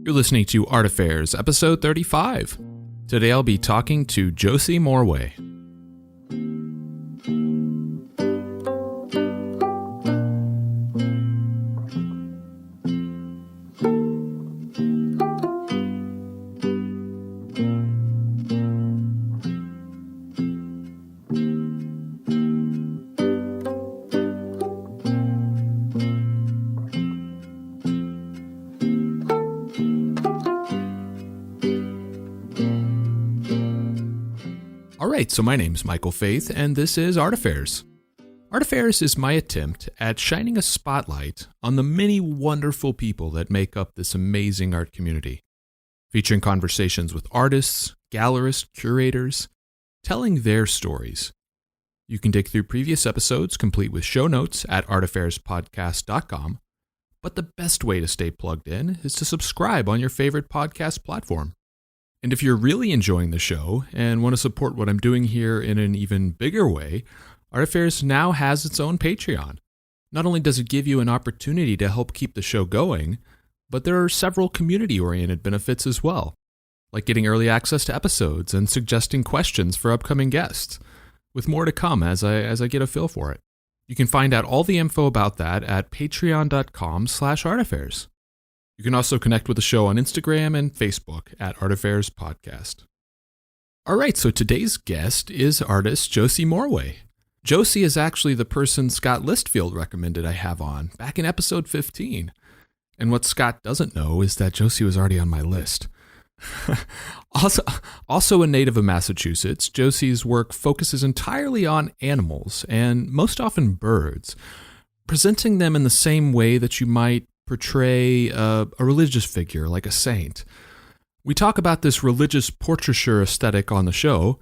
You're listening to Art Affairs, episode 35. Today I'll be talking to Josie Morway. Alright, so my name's Michael Faith, and this is Art Affairs. Art Affairs is my attempt at shining a spotlight on the many wonderful people that make up this amazing art community, featuring conversations with artists, gallerists, curators, telling their stories. You can dig through previous episodes complete with show notes at artaffairs.podcast.com, but the best way to stay plugged in is to subscribe on your favorite podcast platform. And if you're really enjoying the show and want to support what I'm doing here in an even bigger way, Art Affairs now has its own Patreon. Not only does it give you an opportunity to help keep the show going, but there are several community-oriented benefits as well, like getting early access to episodes and suggesting questions for upcoming guests, with more to come as I get a feel for it. You can find out all the info about that at patreon.com/artaffairs. You can also connect with the show on Instagram and Facebook at Art Affairs Podcast. All right, so today's guest is artist Josie Morway. Josie is actually the person Scott Listfield recommended I have on back in episode 15. And what Scott doesn't know is that Josie was already on my list. Also a native of Massachusetts, Josie's work focuses entirely on animals and most often birds, presenting them in the same way that you might portray a religious figure like a saint. We talk about this religious portraiture aesthetic on the show,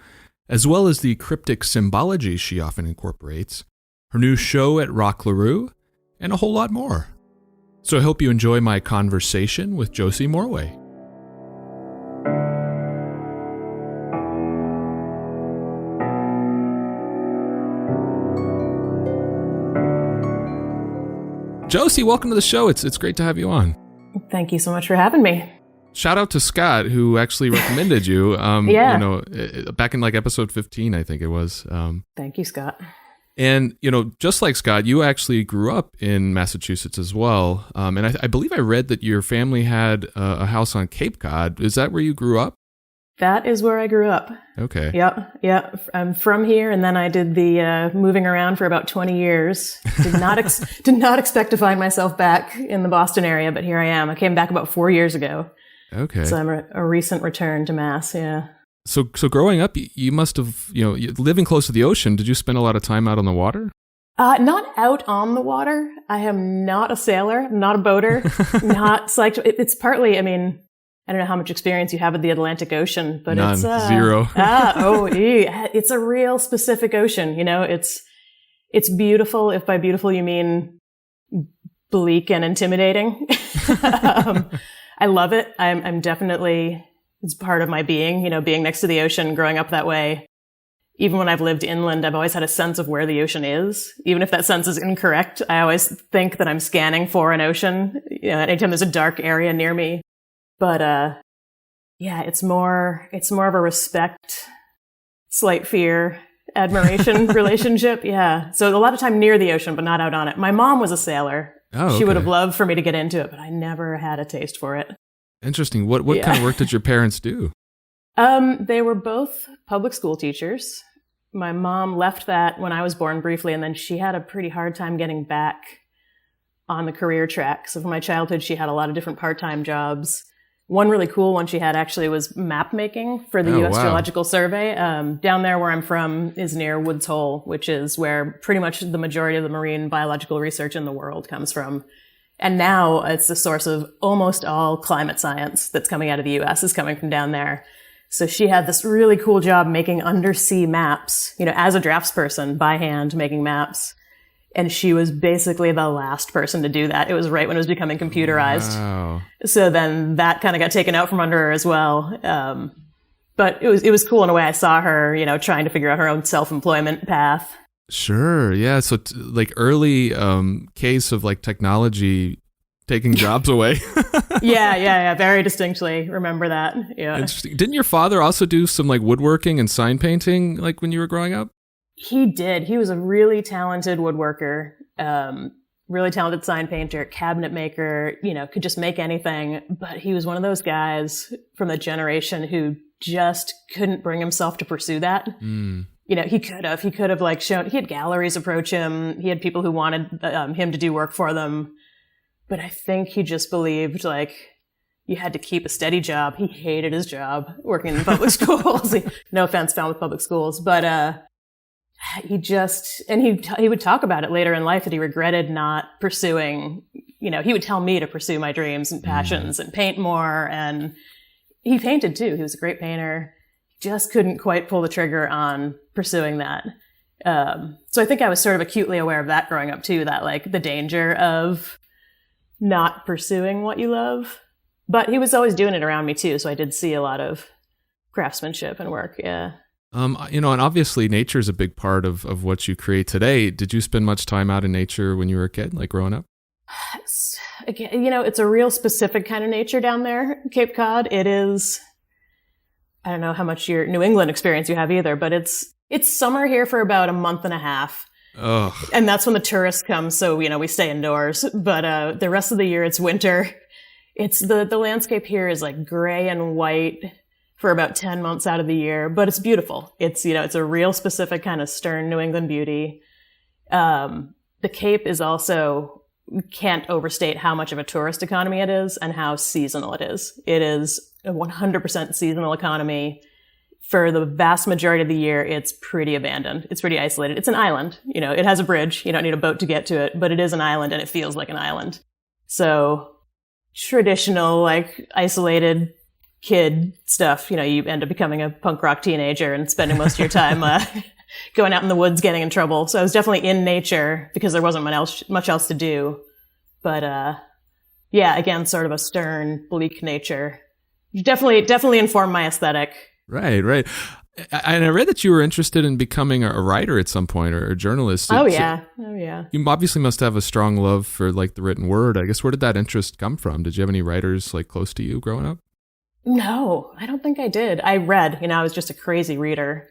as well as the cryptic symbology she often incorporates, her new show at Rock LaRue, and a whole lot more. So I hope you enjoy my conversation with Josie Morway. Josie, welcome to the show. It's great to have you on. Thank you so much for having me. Shout out to Scott, who actually recommended you. Yeah. Back in like episode 15, I think it was. Thank you, Scott. And, just like Scott, you actually grew up in Massachusetts as well. And I believe I read that your family had a house on Cape Cod. Is that where you grew up? That is where I grew up. Okay. Yep. I'm from here, and then I did the moving around for about 20 years. Did not expect to find myself back in the Boston area, but here I am. I came back about 4 years ago. Okay. So I'm a recent return to Mass, yeah. So growing up, you must have, living close to the ocean, did you spend a lot of time out on the water? Not out on the water. I am not a sailor, not a boater, not psyched. It's partly, I don't know how much experience you have with the Atlantic Ocean, but None. It's Zero. It's a real specific ocean. It's beautiful. If by beautiful you mean bleak and intimidating, I love it. I'm definitely, it's part of my being. Being next to the ocean, growing up that way. Even when I've lived inland, I've always had a sense of where the ocean is. Even if that sense is incorrect, I always think that I'm scanning for an ocean. Anytime there's a dark area near me. But, it's more of a respect, slight fear, admiration relationship. Yeah. So a lot of time near the ocean, but not out on it. My mom was a sailor. Oh, okay. She would have loved for me to get into it, but I never had a taste for it. Interesting. What kind of work did your parents do? They were both public school teachers. My mom left that when I was born briefly, and then she had a pretty hard time getting back on the career track. So for my childhood, she had a lot of different part-time jobs. One really cool one she had actually was map making for the U.S. Geological Survey. Down there where I'm from is near Woods Hole, which is where pretty much the majority of the marine biological research in the world comes from. And now it's the source of almost all climate science that's coming out of the U.S. is coming from down there. So she had this really cool job making undersea maps, as a draftsperson by hand making maps. And she was basically the last person to do that. It was right when it was becoming computerized. Wow. So then that kind of got taken out from under her as well. But it was cool in a way. I saw her, trying to figure out her own self-employment path. Sure. Yeah. So like early case of like technology taking jobs away. Yeah. Very distinctly remember that. Yeah. Interesting. Didn't your father also do some like woodworking and sign painting like when you were growing up? He did. He was a really talented woodworker, really talented sign painter, cabinet maker, could just make anything. But he was one of those guys from the generation who just couldn't bring himself to pursue that. He could have like shown, he had galleries approach him. He had people who wanted him to do work for them. But I think he just believed like you had to keep a steady job. He hated his job working in public schools. No offense, found with public schools, but, he would talk about it later in life that he regretted not pursuing, he would tell me to pursue my dreams and passions and paint more. And he painted too. He was a great painter. Just couldn't quite pull the trigger on pursuing that. So I think I was sort of acutely aware of that growing up too, that like the danger of not pursuing what you love. But he was always doing it around me too. So I did see a lot of craftsmanship and work. Yeah. And obviously nature is a big part of what you create today. Did you spend much time out in nature when you were a kid, like growing up? Again, it's a real specific kind of nature down there, Cape Cod. It is, I don't know how much your New England experience you have either, but it's summer here for about a month and a half. Ugh. And that's when the tourists come. So, we stay indoors, but, the rest of the year it's winter. It's the landscape here is like gray and white for about 10 months out of the year, but it's beautiful. It's, it's a real specific kind of stern New England beauty. The Cape is also, we can't overstate how much of a tourist economy it is and how seasonal it is. It is a 100% seasonal economy. For the vast majority of the year, it's pretty abandoned. It's pretty isolated. It's an island. It has a bridge. You don't need a boat to get to it, but it is an island and it feels like an island. So traditional, like isolated kid stuff, you end up becoming a punk rock teenager and spending most of your time going out in the woods getting in trouble. So I was definitely in nature because there wasn't much else to do. But again, sort of a stern, bleak nature. Definitely informed my aesthetic. Right. And I read that you were interested in becoming a writer at some point or a journalist. Oh, yeah. You obviously must have a strong love for like the written word. I guess where did that interest come from? Did you have any writers like close to you growing up? No, I don't think I did. I read, I was just a crazy reader,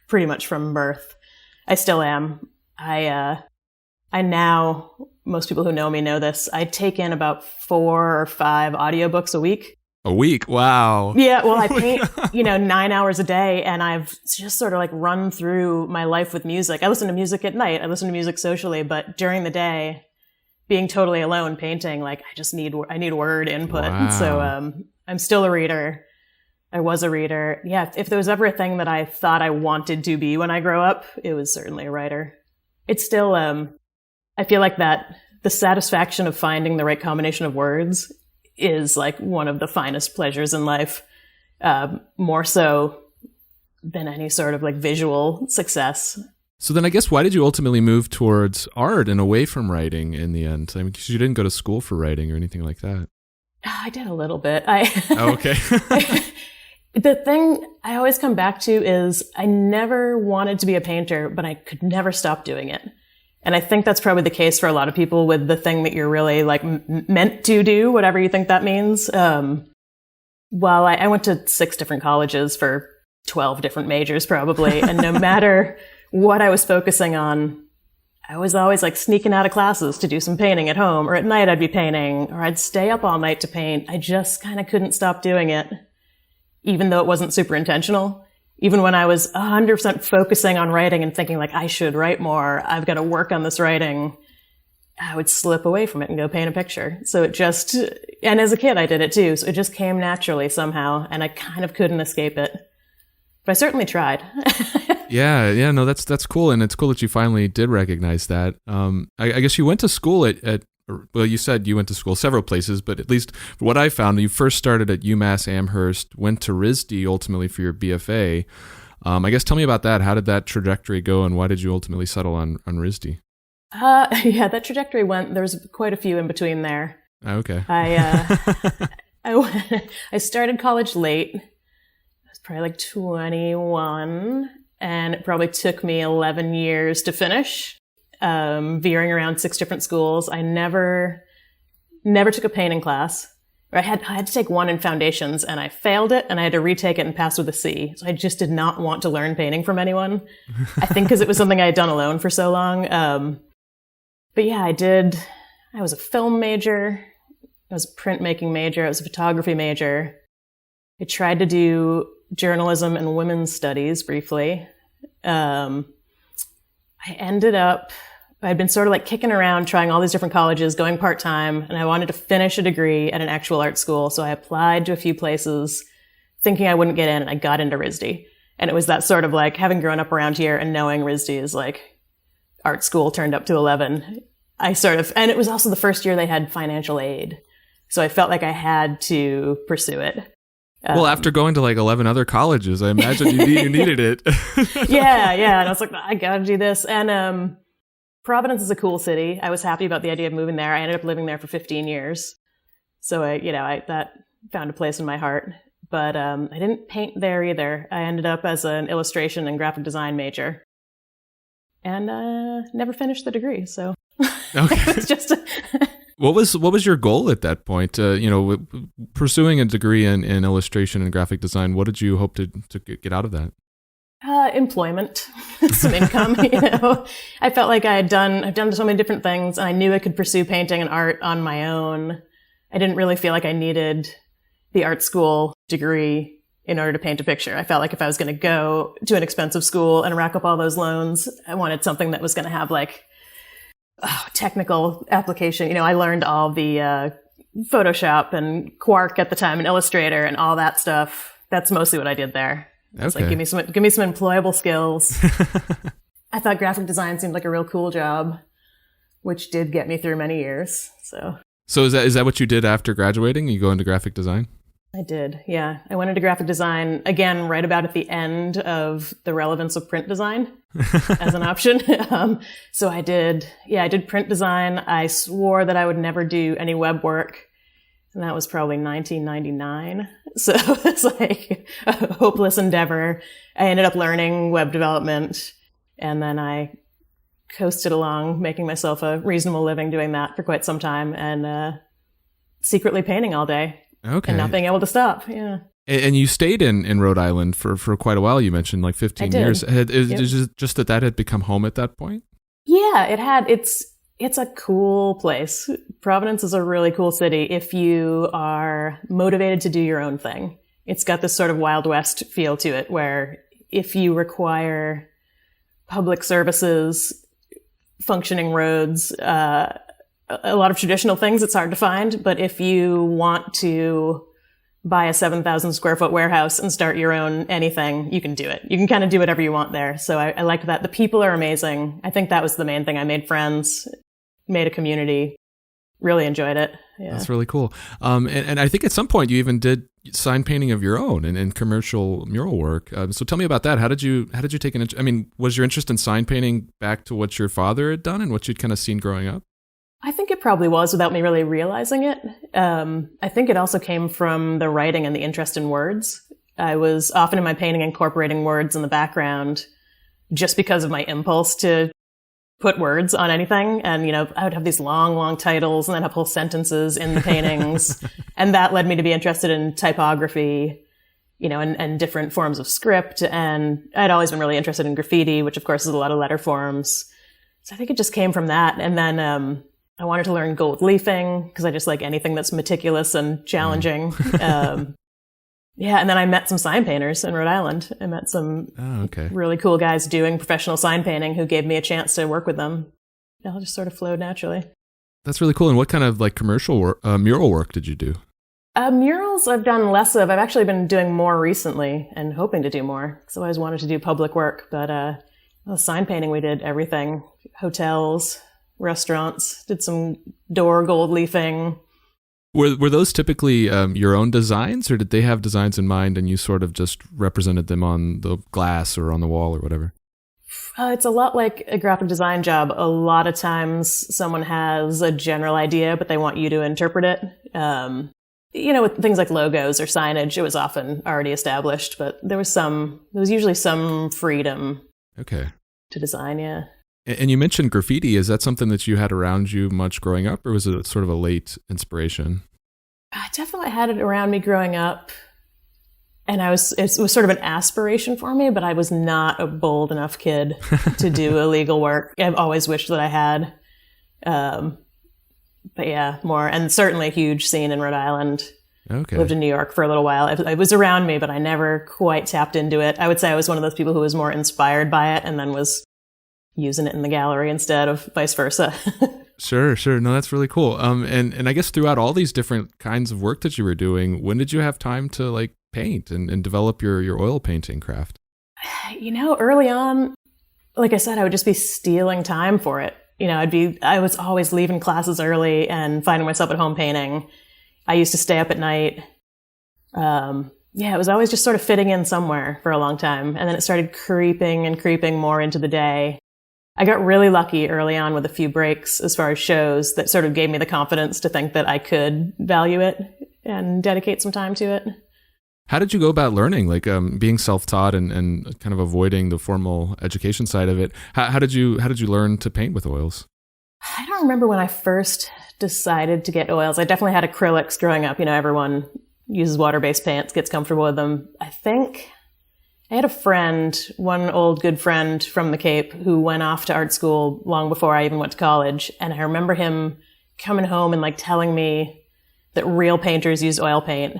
pretty much from birth. I still am. I now, most people who know me know this, I take in about 4 or 5 audiobooks a week. A week? Wow. Yeah, well, I paint, 9 hours a day, and I've just sort of like run through my life with music. I listen to music at night. I listen to music socially, but during the day, being totally alone painting, like I need word input. Wow. So, I'm still a reader. I was a reader. Yeah, if there was ever a thing that I thought I wanted to be when I grow up, it was certainly a writer. It's still, I feel like that the satisfaction of finding the right combination of words is like one of the finest pleasures in life, more so than any sort of like visual success. So then I guess why did you ultimately move towards art and away from writing in the end? I mean, because you didn't go to school for writing or anything like that. I did a little bit. Oh, okay. The thing I always come back to is I never wanted to be a painter, but I could never stop doing it. And I think that's probably the case for a lot of people with the thing that you're really like meant to do, whatever you think that means. Well, I went to 6 different colleges for 12 different majors probably. And no matter what I was focusing on, I was always like sneaking out of classes to do some painting at home, or at night I'd be painting, or I'd stay up all night to paint. I just kind of couldn't stop doing it, even though it wasn't super intentional. Even when I was 100% focusing on writing and thinking like, I should write more, I've got to work on this writing, I would slip away from it and go paint a picture. So it just, and as a kid I did it too, so it just came naturally somehow, and I kind of couldn't escape it. But I certainly tried. Yeah, no, that's cool, and it's cool that you finally did recognize that. I guess you went to school at well, you said you went to school several places, but at least what I found, you first started at UMass Amherst, went to RISD ultimately for your BFA. I guess tell me about that. How did that trajectory go, and why did you ultimately settle on RISD? Yeah, that trajectory there was quite a few in between there. Okay. I started college late. I was probably like 21, and it probably took me 11 years to finish, veering around 6 different schools. I never never took a painting class. I had to take one in foundations, and I failed it, and I had to retake it and pass with a C. So I just did not want to learn painting from anyone. I think because it was something I had done alone for so long. But yeah, I was a film major. I was a printmaking major. I was a photography major. I tried to do journalism and women's studies briefly. I had been sort of like kicking around, trying all these different colleges, going part-time, and I wanted to finish a degree at an actual art school. So I applied to a few places thinking I wouldn't get in, and I got into RISD. And it was that sort of like having grown up around here and knowing RISD is like art school turned up to 11. And it was also the first year they had financial aid. So I felt like I had to pursue it. Well, after going to like 11 other colleges, I imagine you needed it. Yeah. And I was like, I gotta do this. And Providence is a cool city. I was happy about the idea of moving there. I ended up living there for 15 years. So that found a place in my heart. But I didn't paint there either. I ended up as an illustration and graphic design major. And never finished the degree. So okay. It's just... What was your goal at that point? Pursuing a degree in illustration and graphic design, what did you hope to get out of that? Employment, some income. I felt like I've done so many different things, and I knew I could pursue painting and art on my own. I didn't really feel like I needed the art school degree in order to paint a picture. I felt like if I was going to go to an expensive school and rack up all those loans, I wanted something that was going to have like technical application. I learned all the Photoshop and Quark at the time and Illustrator and all that stuff. That's mostly what I did there. It's like, give me some employable skills. I thought graphic design seemed like a real cool job, which did get me through many years. So is that what you did after graduating? You go into graphic design? I did, yeah. I went into graphic design, again, right about at the end of the relevance of print design as an option. So I did print design. I swore that I would never do any web work. And that was probably 1999. So it's like a hopeless endeavor. I ended up learning web development, and then I coasted along, making myself a reasonable living doing that for quite some time, and secretly painting all day. Okay. And not being able to stop. Yeah. And you stayed in Rhode Island for quite a while. You mentioned like 15 years. Is just that had become home at that point? Yeah, it had. It's a cool place. Providence is a really cool city if you are motivated to do your own thing. It's got this sort of Wild West feel to it, where if you require public services, functioning roads, a lot of traditional things, it's hard to find. But if you want to buy a 7,000 square foot warehouse and start your own anything, you can do it. You can kind of do whatever you want there. So I liked that. The people are amazing. I think that was the main thing. I made friends, made a community, really enjoyed it. Yeah. That's really cool. And I think at some point you even did sign painting of your own and commercial mural work. So tell me about that. How did you take was your interest in sign painting back to what your father had done and what you'd kind of seen growing up? I think it probably was without me really realizing it. I think it also came from the writing and the interest in words. I was often in my painting incorporating words in the background just because of my impulse to put words on anything. And, I would have these long, long titles and then have whole sentences in the paintings. And that led me to be interested in typography, and different forms of script. And I'd always been really interested in graffiti, which of course is a lot of letter forms. So I think it just came from that. And then, I wanted to learn gold leafing because I just like anything that's meticulous and challenging. And then I met some sign painters in Rhode Island. I met some really cool guys doing professional sign painting who gave me a chance to work with them. It all just sort of flowed naturally. That's really cool. And what kind of like commercial mural work did you do? Murals I've done less of. I've actually been doing more recently and hoping to do more because I always wanted to do public work. But sign painting, we did everything. Hotels, restaurants, did some door gold leafing. Were those typically your own designs, or did they have designs in mind and you sort of just represented them on the glass or on the wall or whatever? It's a lot like a graphic design job. A lot of times someone has a general idea, but they want you to interpret it. With things like logos or signage, it was often already established, but there was usually some freedom to design, yeah. And you mentioned graffiti. Is that something that you had around you much growing up, or was it sort of a late inspiration? I definitely had it around me growing up. And it was sort of an aspiration for me, but I was not a bold enough kid to do illegal work. I've always wished that I had. But yeah, more. And certainly a huge scene in Rhode Island. Okay. Lived in New York for a little while. It was around me, but I never quite tapped into it. I would say I was one of those people who was more inspired by it and then was using it in the gallery instead of vice versa. Sure. No, that's really cool. And I guess throughout all these different kinds of work that you were doing, when did you have time to like paint and develop your oil painting craft? Early on, like I said, I would just be stealing time for it. I was always leaving classes early and finding myself at home painting. I used to stay up at night. It was always just sort of fitting in somewhere for a long time. And then it started creeping more into the day. I got really lucky early on with a few breaks as far as shows that sort of gave me the confidence to think that I could value it and dedicate some time to it. How did you go about learning, like being self-taught and kind of avoiding the formal education side of it? How did you learn to paint with oils? I don't remember when I first decided to get oils. I definitely had acrylics growing up. Everyone uses water-based paints, gets comfortable with them. I think I had a friend, one old good friend from the Cape, who went off to art school long before I even went to college. And I remember him coming home and like telling me that real painters use oil paint.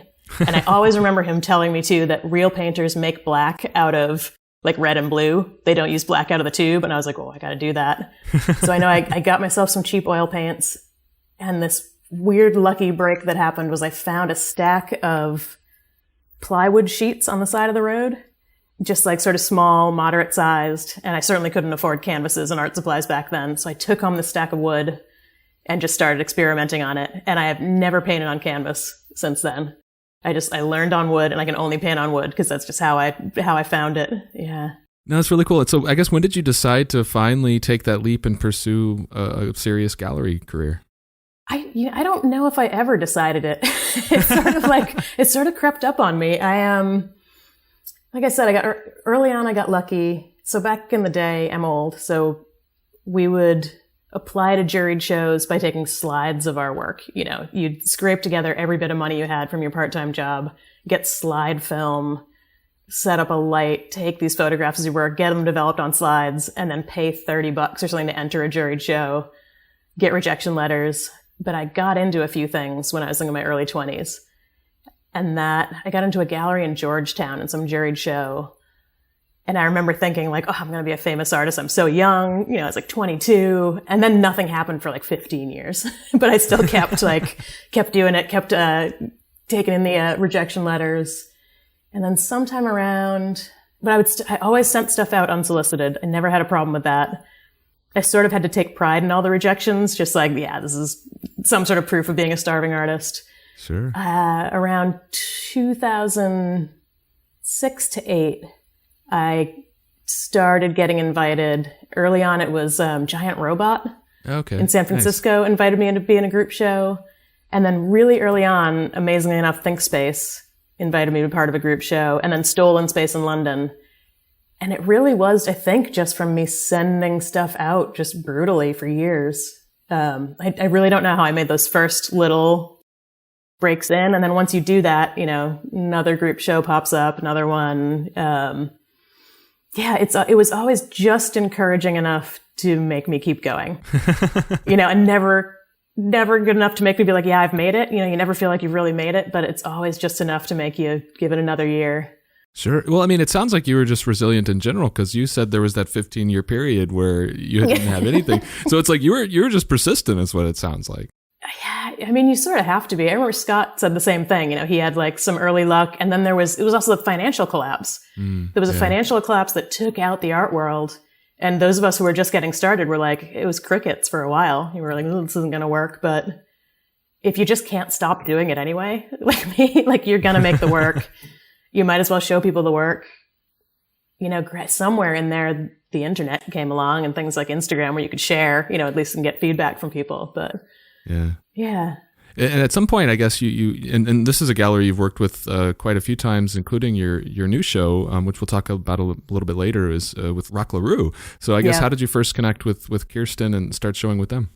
And I always remember him telling me too that real painters make black out of like red and blue. They don't use black out of the tube. And I was like, I got to do that. So I know I got myself some cheap oil paints. And this weird lucky break that happened was I found a stack of plywood sheets on the side of the road, just like sort of small, moderate sized. And I certainly couldn't afford canvases and art supplies back then. So I took home the stack of wood and just started experimenting on it. And I have never painted on canvas since then. I learned on wood, and I can only paint on wood because that's just how I found it. Yeah. No, that's really cool. So I guess when did you decide to finally take that leap and pursue a serious gallery career? I don't know if I ever decided it. It sort of crept up on me. Like I said, early on, I got lucky. So back in the day, I'm old. So we would apply to juried shows by taking slides of our work. You'd scrape together every bit of money you had from your part-time job, get slide film, set up a light, take these photographs as you work, get them developed on slides, and then pay $30 or something to enter a juried show, get rejection letters. But I got into a few things when I was in my early 20s. And that I got into a gallery in Georgetown in some juried show. And I remember thinking like, I'm going to be a famous artist. I'm so young. I was like 22. And then nothing happened for like 15 years. But I still kept doing it, kept taking in the rejection letters. And then sometime around, but I always sent stuff out unsolicited. I never had a problem with that. I sort of had to take pride in all the rejections, just like, this is some sort of proof of being a starving artist. Sure. Around 2006 to 8, I started getting invited. Early on, it was Giant Robot in San Francisco invited me in to be in a group show. And then really early on, amazingly enough, ThinkSpace invited me to be part of a group show, and then Stolen Space in London. And it really was, I think, just from me sending stuff out just brutally for years. I really don't know how I made those first little breaks in. And then once you do that, another group show pops up, another one. It was always just encouraging enough to make me keep going, and never good enough to make me be like, I've made it. You never feel like you've really made it, but it's always just enough to make you give it another year. Sure. Well, I mean, it sounds like you were just resilient in general, because you said there was that 15-year period where you didn't have anything. So it's like you were just persistent is what it sounds like. Yeah. I mean, you sort of have to be. I remember Scott said the same thing. He had like some early luck, and then it was also the financial collapse. There was a financial collapse that took out the art world. And those of us who were just getting started were like, it was crickets for a while. You were like, this isn't going to work. But if you just can't stop doing it anyway, like me, like you're going to make the work. You might as well show people the work. Somewhere in there, the internet came along and things like Instagram where you could share, at least and get feedback from people. But yeah. And at some point, I guess and this is a gallery you've worked with quite a few times, including your new show, which we'll talk about a little bit later, is with Rock LaRue. So I guess how did you first connect with Kirsten and start showing with them?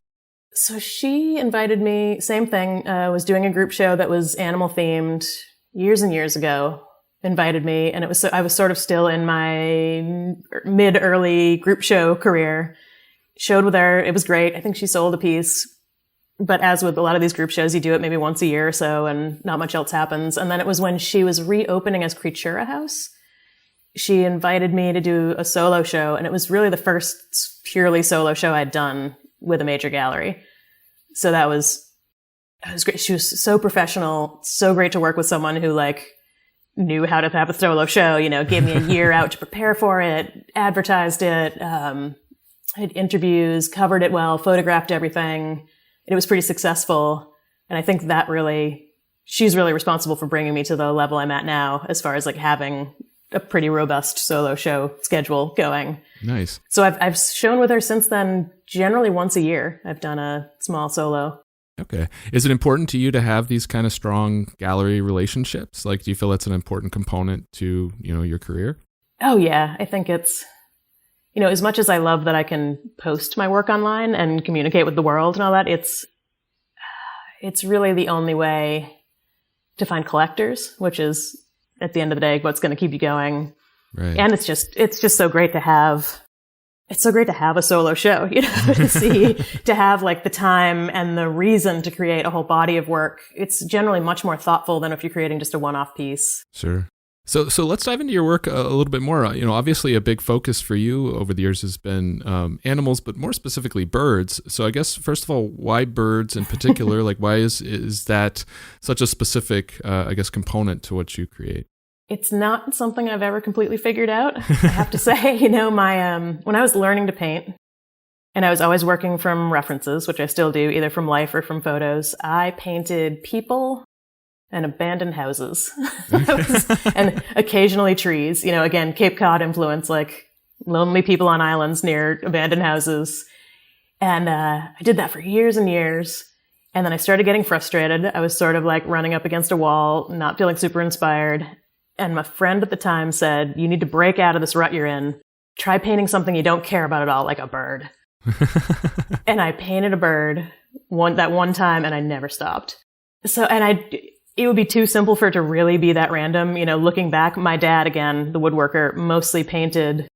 So she invited me, same thing, was doing a group show that was animal themed years and years ago, invited me. And I was sort of still in my mid-early group show career. Showed with her. It was great. I think she sold a piece. But as with a lot of these group shows, you do it maybe once a year or so and not much else happens. And then it was when she was reopening as Creatura House. She invited me to do a solo show. And it was really the first purely solo show I'd done with a major gallery. So that was great. She was so professional, so great to work with someone who knew how to have a solo show, gave me a year out to prepare for it, advertised it, had interviews, covered it well, photographed everything. It was pretty successful. And I think that she's really responsible for bringing me to the level I'm at now, as far as having a pretty robust solo show schedule going. Nice. So I've shown with her since then, generally once a year. I've done a small solo. Okay. Is it important to you to have these kind of strong gallery relationships? Do you feel that's an important component to, your career? Oh yeah. I think it's, as much as I love that I can post my work online and communicate with the world and all that, it's really the only way to find collectors, which is at the end of the day, what's going to keep you going. Right. And it's just so great to have, a solo show, to have the time and the reason to create a whole body of work. It's generally much more thoughtful than if you're creating just a one-off piece. Sure. So let's dive into your work a little bit more. Obviously a big focus for you over the years has been animals, but more specifically birds. So I guess, first of all, why birds in particular? Why is that such a specific, component to what you create? It's not something I've ever completely figured out. I have to say, my when I was learning to paint, and I was always working from references, which I still do, either from life or from photos, I painted people and abandoned houses. And occasionally trees, again, Cape Cod influence, lonely people on islands near abandoned houses. And I did that for years and years. And then I started getting frustrated. I was sort of running up against a wall, not feeling super inspired. And my friend at the time said, you need to break out of this rut you're in. Try painting something you don't care about at all, like a bird. And I painted a bird that one time, and I never stopped. So, it would be too simple for it to really be that random. Looking back, my dad, again, the woodworker, mostly painted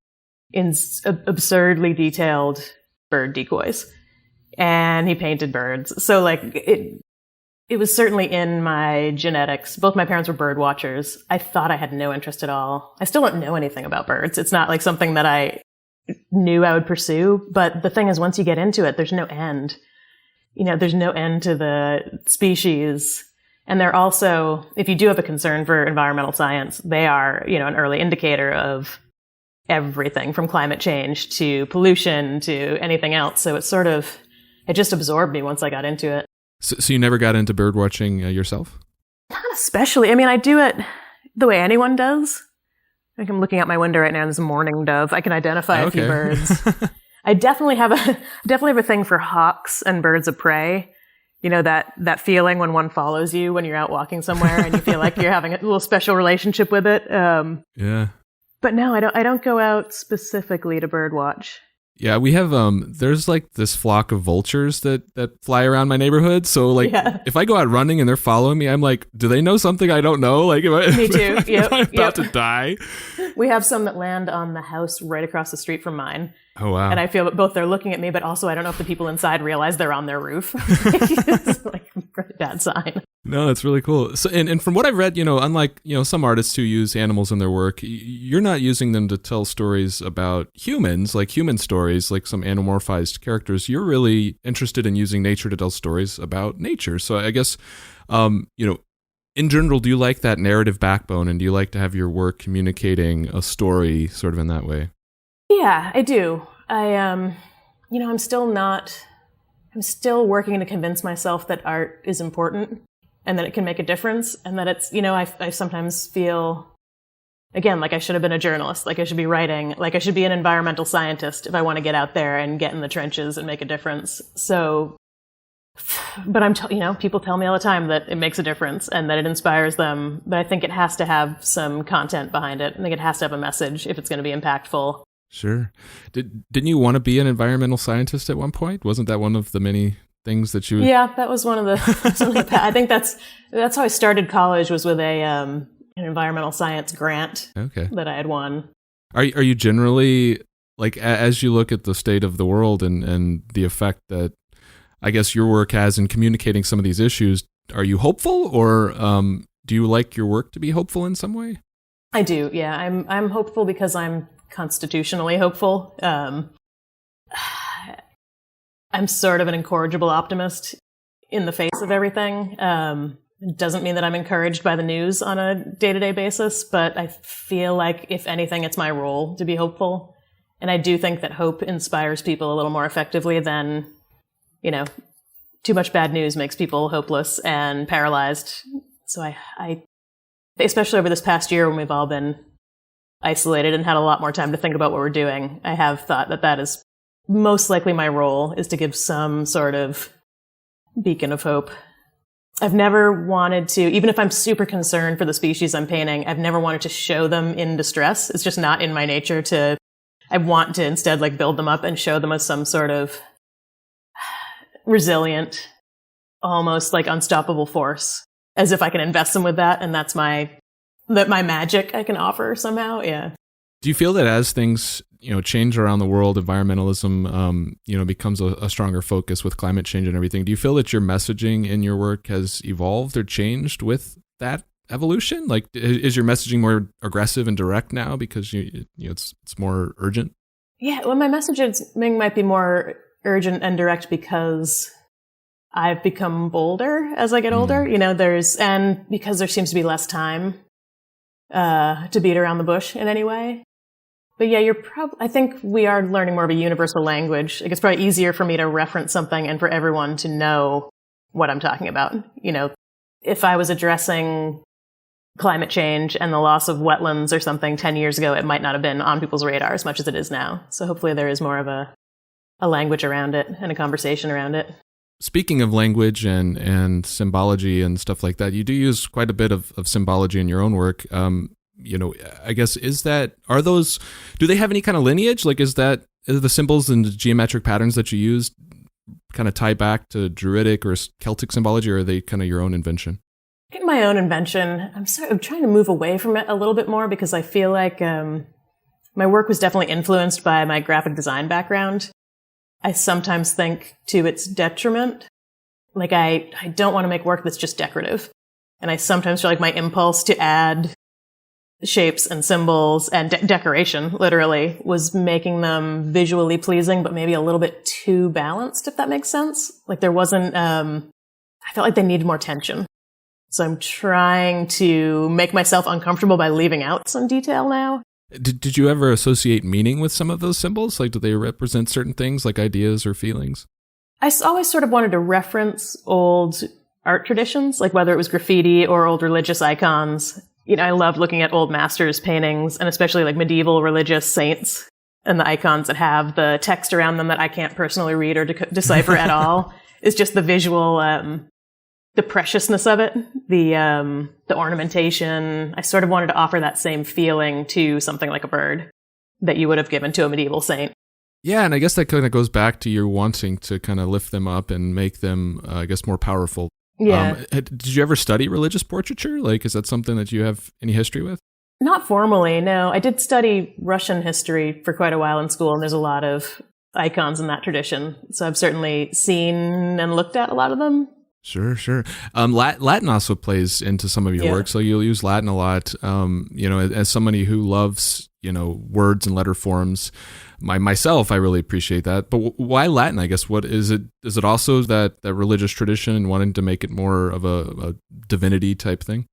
in absurdly detailed bird decoys. And he painted birds. So it was certainly in my genetics. Both my parents were bird watchers. I thought I had no interest at all. I still don't know anything about birds. It's not something that I knew I would pursue. But the thing is, once you get into it, there's no end. There's no end to the species. And they're also, if you do have a concern for environmental science, they are, an early indicator of everything from climate change to pollution to anything else. So it just absorbed me once I got into it. So you never got into bird watching yourself? Not especially. I do it the way anyone does. I'm looking out my window right now and there's a mourning dove. I can identify a few birds. I definitely have a thing for hawks and birds of prey. That feeling when one follows you when you're out walking somewhere and you feel like you're having a little special relationship with it. Yeah. But no, I don't go out specifically to bird watch. Yeah, we have, there's this flock of vultures that fly around my neighborhood. So if I go out running and they're following me, I'm do they know something I don't know? Me too. Yep. Am I about to die? We have some that land on the house right across the street from mine. Oh, wow. And I feel that both they're looking at me, but also I don't know if the people inside realize they're on their roof. It's a pretty bad sign. No, that's really cool. So, and from what I've read, unlike, some artists who use animals in their work, you're not using them to tell stories about humans, human stories, some anamorphized characters. You're really interested in using nature to tell stories about nature. So I guess, in general, do you like that narrative backbone, and do you like to have your work communicating a story sort of in that way? Yeah, I do. I'm still working to convince myself that art is important and that it can make a difference, and that it's, I sometimes feel, again, I should have been a journalist, I should be writing, I should be an environmental scientist if I want to get out there and get in the trenches and make a difference. So But people tell me all the time that it makes a difference and that it inspires them. But I think it has to have some content behind it. I think it has to have a message if it's going to be impactful. Sure. Didn't you want to be an environmental scientist at one point? Wasn't that one of the many things that you? Yeah, that was one of the. I think that's how I started college, was with an environmental science grant. Okay. That I had won. Are you generally, like, as you look at the state of the world and the effect that I guess your work has in communicating some of these issues, are you hopeful, or do you like your work to be hopeful in some way? I do. Yeah, I'm hopeful because I'm constitutionally hopeful. I'm sort of an incorrigible optimist in the face of everything. It doesn't mean that I'm encouraged by the news on a day-to-day basis, but I feel like, if anything, it's my role to be hopeful. And I do think that hope inspires people a little more effectively than, too much bad news makes people hopeless and paralyzed. So I especially over this past year when we've all been isolated and had a lot more time to think about what we're doing, I have thought that is most likely my role, is to give some sort of beacon of hope. I've never wanted to, even if I'm super concerned for the species I'm painting, I've never wanted to show them in distress. It's just not in my nature to, I want to instead build them up and show them as some sort of resilient, almost unstoppable force, as if I can invest them with that. And that's my magic I can offer somehow. Yeah. Do you feel that as things, change around the world, environmentalism, becomes a stronger focus with climate change and everything, do you feel that your messaging in your work has evolved or changed with that evolution? Like, is your messaging more aggressive and direct now because it's more urgent? Yeah. Well, my messaging might be more urgent and direct because I've become bolder as I get older, and because there seems to be less time to beat around the bush in any way. But yeah, I think we are learning more of a universal language. It's probably easier for me to reference something and for everyone to know what I'm talking about. If I was addressing climate change and the loss of wetlands or something 10 years ago, it might not have been on people's radar as much as it is now. So hopefully there is more of a language around it and a conversation around it. Speaking of language and symbology and stuff like that, you do use quite a bit of symbology in your own work. I guess, do they have any kind of lineage? Like, are the symbols and the geometric patterns that you use kind of tie back to Druidic or Celtic symbology, or are they kind of your own invention? I think my own invention. I'm trying to move away from it a little bit more because I feel like my work was definitely influenced by my graphic design background. I sometimes think to its detriment. Like, I don't want to make work that's just decorative. And I sometimes feel like my impulse to add shapes and symbols and decoration, literally, was making them visually pleasing, but maybe a little bit too balanced, if that makes sense. Like, there wasn't, I felt like they needed more tension. So I'm trying to make myself uncomfortable by leaving out some detail now. Did you ever associate meaning with some of those symbols? Like, do they represent certain things, like ideas or feelings? I always sort of wanted to reference old art traditions, like whether it was graffiti or old religious icons. I loved looking at old masters' paintings, and especially like medieval religious saints and the icons that have the text around them that I can't personally read or decipher at all. It's just the visual, the preciousness of it, the ornamentation. I sort of wanted to offer that same feeling to something like a bird that you would have given to a medieval saint. Yeah, and I guess that kind of goes back to your wanting to kind of lift them up and make them, more powerful. Yeah. Did you ever study religious portraiture? Like, is that something that you have any history with? Not formally, no. I did study Russian history for quite a while in school, and there's a lot of icons in that tradition. So I've certainly seen and looked at a lot of them. Sure. Latin also plays into some of your work, so you'll use Latin a lot. As somebody who loves, words and letter forms, myself, I really appreciate that. But why Latin? I guess, what is it? Is it also that religious tradition and wanting to make it more of a divinity type thing?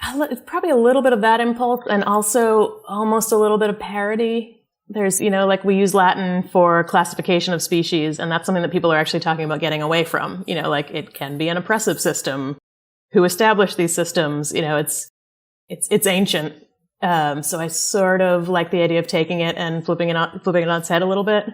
It's probably a little bit of that impulse, and also almost a little bit of parody. There's, like we use Latin for classification of species, and that's something that people are actually talking about getting away from. Like, it can be an oppressive system. Who established these systems? It's ancient. So I sort of like the idea of taking it and flipping it on its head a little bit.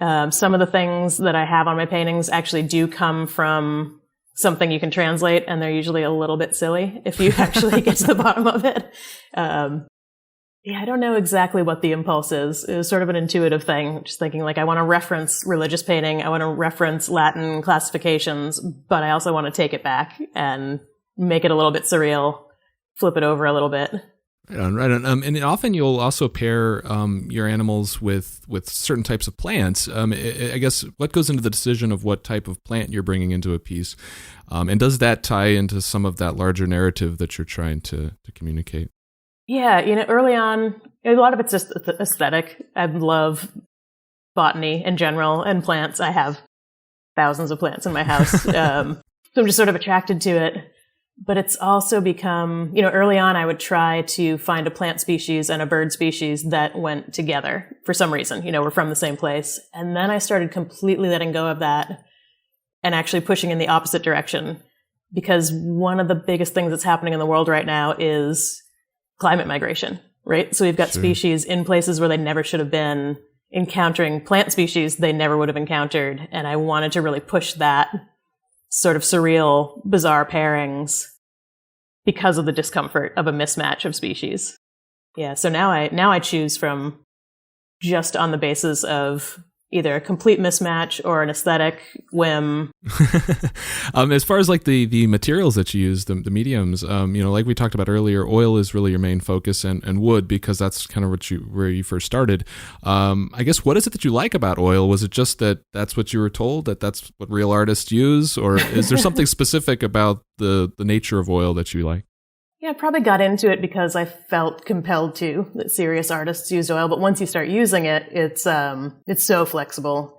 Some of the things that I have on my paintings actually do come from something you can translate, and they're usually a little bit silly if you actually get to the bottom of it. Yeah, I don't know exactly what the impulse is. It was sort of an intuitive thing, just thinking like, I want to reference religious painting. I want to reference Latin classifications, but I also want to take it back and make it a little bit surreal, flip it over a little bit. Right on, right on. And often you'll also pair your animals with certain types of plants. I guess what goes into the decision of what type of plant you're bringing into a piece? And does that tie into some of that larger narrative that you're trying to communicate? Yeah, early on, a lot of it's just aesthetic. I love botany in general and plants. I have thousands of plants in my house. So I'm just sort of attracted to it. But it's also become, early on I would try to find a plant species and a bird species that went together for some reason. We're from the same place. And then I started completely letting go of that and actually pushing in the opposite direction. Because one of the biggest things that's happening in the world right now is climate migration, right? So we've got species in places where they never should have been, encountering plant species they never would have encountered. And I wanted to really push that sort of surreal, bizarre pairings because of the discomfort of a mismatch of species. Yeah, so now I choose from just on the basis of either a complete mismatch or an aesthetic whim. As far as like the materials that you use, the mediums, like we talked about earlier, oil is really your main focus, and wood, because that's kind of where you first started. I guess, what is it that you like about oil? Was it just that that's what you were told, that that's what real artists use, or is there something specific about the nature of oil that you like? Yeah, I probably got into it because I felt compelled to, that serious artists use oil. But once you start using it, it's so flexible.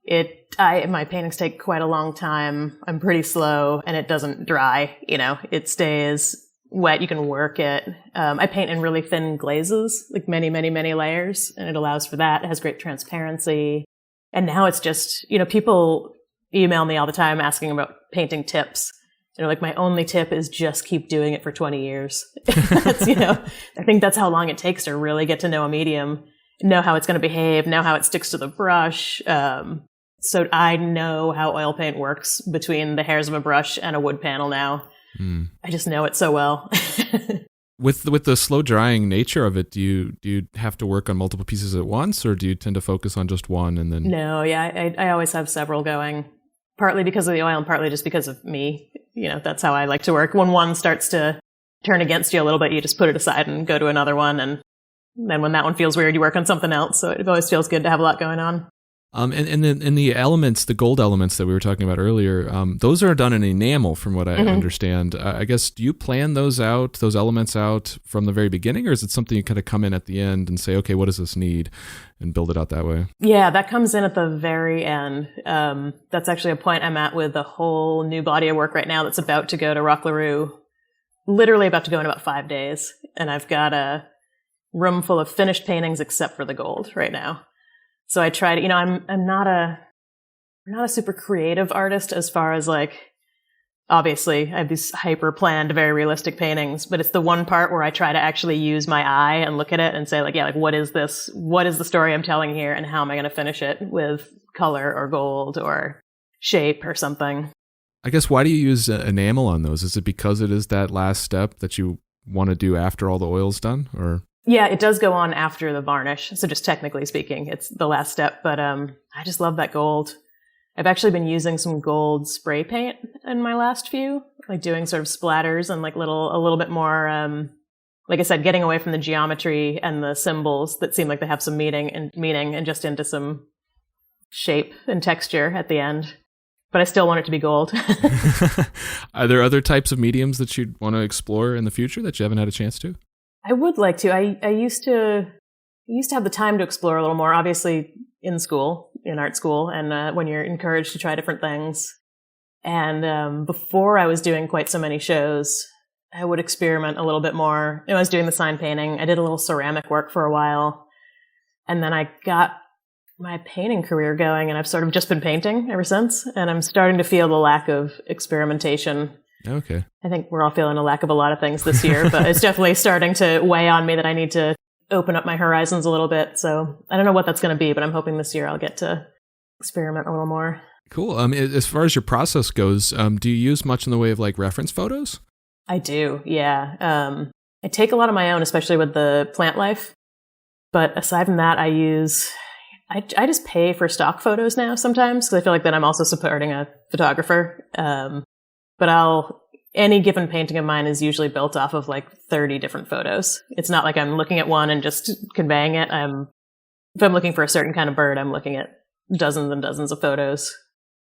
My paintings take quite a long time. I'm pretty slow, and it doesn't dry. It stays wet. You can work it. I paint in really thin glazes, like many, many, many layers, and it allows for that. It has great transparency. And now it's just, people email me all the time asking about painting tips. Like, my only tip is just keep doing it for 20 years. That's, I think that's how long it takes to really get to know a medium, know how it's going to behave, know how it sticks to the brush. So I know how oil paint works between the hairs of a brush and a wood panel now. I just know it so well. With the slow drying nature of it, do you have to work on multiple pieces at once, or do you tend to focus on just one and then? No, yeah, I always have several going. Partly because of the oil and partly just because of me. That's how I like to work. When one starts to turn against you a little bit, you just put it aside and go to another one. And then when that one feels weird, you work on something else. So it always feels good to have a lot going on. And then the elements, the gold elements that we were talking about earlier, those are done in enamel, from what I understand. I guess, do you plan those elements out from the very beginning, or is it something you kind of come in at the end and say, okay, what does this need, and build it out that way? Yeah, that comes in at the very end. That's actually a point I'm at with a whole new body of work right now that's about to go to Rock LaRue, literally about to go in about 5 days. And I've got a room full of finished paintings except for the gold right now. So I try to, I'm not a super creative artist as far as like, obviously I have these hyper planned, very realistic paintings, but it's the one part where I try to actually use my eye and look at it and say like, yeah, like what is this? What is the story I'm telling here? And how am I going to finish it with color or gold or shape or something? I guess, why do you use enamel on those? Is it because it is that last step that you want to do after all the oil's done, or? Yeah, it does go on after the varnish. So just technically speaking, it's the last step. But I just love that gold. I've actually been using some gold spray paint in my last few, like doing sort of splatters and like a little bit more, like I said, getting away from the geometry and the symbols that seem like they have some meaning and just into some shape and texture at the end. But I still want it to be gold. Are there other types of mediums that you'd want to explore in the future that you haven't had a chance to? I would like to. I used to have the time to explore a little more, obviously in art school, and when you're encouraged to try different things. And before I was doing quite so many shows, I would experiment a little bit more. I was doing the sign painting. I did a little ceramic work for a while. And then I got my painting career going, and I've sort of just been painting ever since. And I'm starting to feel the lack of experimentation. Okay. I think we're all feeling a lack of a lot of things this year, but it's definitely starting to weigh on me that I need to open up my horizons a little bit. So I don't know what that's going to be, but I'm hoping this year I'll get to experiment a little more. Cool. As far as your process goes, do you use much in the way of like reference photos? I do, yeah. I take a lot of my own, especially with the plant life. But aside from that, I just pay for stock photos now sometimes because I feel like then I'm also supporting a photographer. But any given painting of mine is usually built off of like 30 different photos. It's not like I'm looking at one and just conveying it. If I'm looking for a certain kind of bird, I'm looking at dozens and dozens of photos.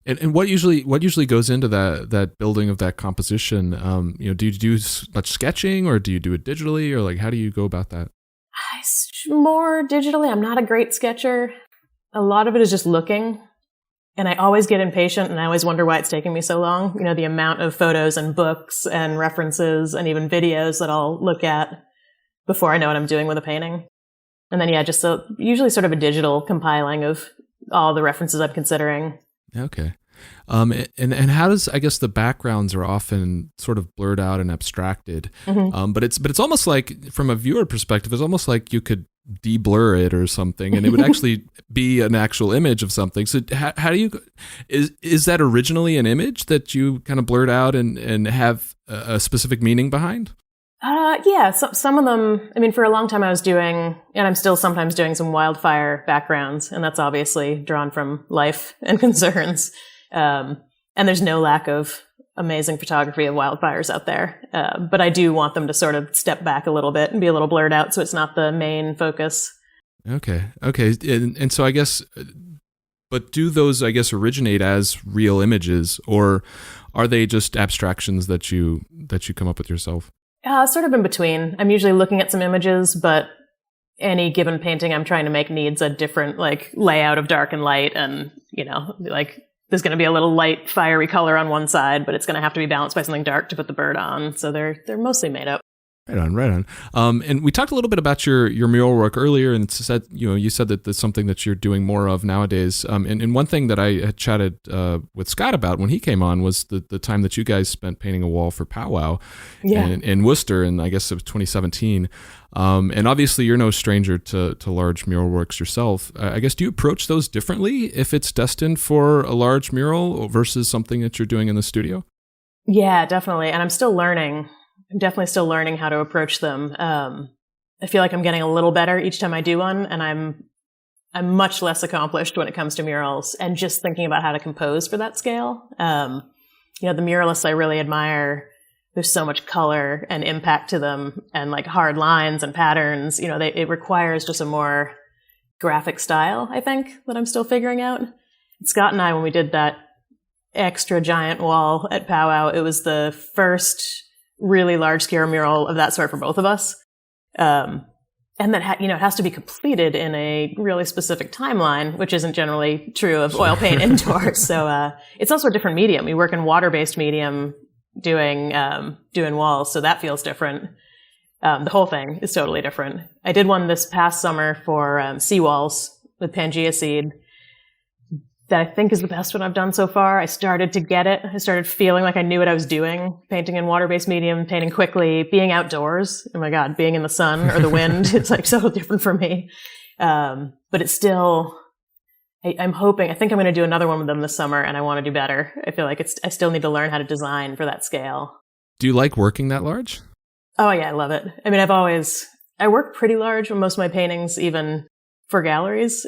And what usually goes into that building of that composition? Do you do much sketching, or do you do it digitally, or like how do you go about that? More digitally. I'm not a great sketcher. A lot of it is just looking, and I always get impatient, and I always wonder why it's taking me so long. The amount of photos and books and references and even videos that I'll look at before I know what I'm doing with a painting. And then just usually sort of a digital compiling of all the references I'm considering. Okay. And how does, I guess the backgrounds are often sort of blurred out and abstracted. Mm-hmm. But it's almost like, from a viewer perspective, it's almost like you could de-blur it or something and it would actually be an actual image of something. So how do you, is that originally an image that you kind of blurred out and have a specific meaning behind? Yeah, some of them, for a long time I was doing, and I'm still sometimes doing, some wildfire backgrounds, and that's obviously drawn from life and concerns. And there's no lack of amazing photography of wildfires out there. But I do want them to sort of step back a little bit and be a little blurred out so it's not the main focus. Okay. And so I guess, but do those, I guess, originate as real images, or are they just abstractions that you come up with yourself? Sort of in between. I'm usually looking at some images, but any given painting I'm trying to make needs a different layout of dark and light, and there's going to be a little light, fiery color on one side, but it's going to have to be balanced by something dark to put the bird on. So they're mostly made up. Right on. And we talked a little bit about your mural work earlier, and said you said that that's something that you're doing more of nowadays. And one thing that I had chatted with Scott about when he came on was the time that you guys spent painting a wall for Powwow in Worcester, and I guess it was 2017. And obviously you're no stranger to large mural works yourself. I guess, do you approach those differently if it's destined for a large mural versus something that you're doing in the studio? Yeah, definitely. And I'm definitely still learning how to approach them. I feel like I'm getting a little better each time I do one, and I'm much less accomplished when it comes to murals and just thinking about how to compose for that scale. The muralists I really admire, there's so much color and impact to them, and hard lines and patterns. It requires just a more graphic style, I think, that I'm still figuring out. Scott and I, when we did that extra giant wall at Powwow, it was the first really large scale mural of that sort for both of us. And that, it has to be completed in a really specific timeline, which isn't generally true of oil paint indoors. So, it's also a different medium. We work in water-based medium doing walls. So that feels different. The whole thing is totally different. I did one this past summer for, seawalls with Pangea seed that I think is the best one I've done so far. I started to get it. I started feeling like I knew what I was doing, painting in water-based medium, painting quickly, being outdoors. Oh my God, being in the sun or the wind, it's so different for me. But it's still, I'm hoping, I think I'm going to do another one with them this summer, and I want to do better. I feel like I still need to learn how to design for that scale. Do you like working that large? Oh yeah, I love it. I work pretty large with most of my paintings, even for galleries.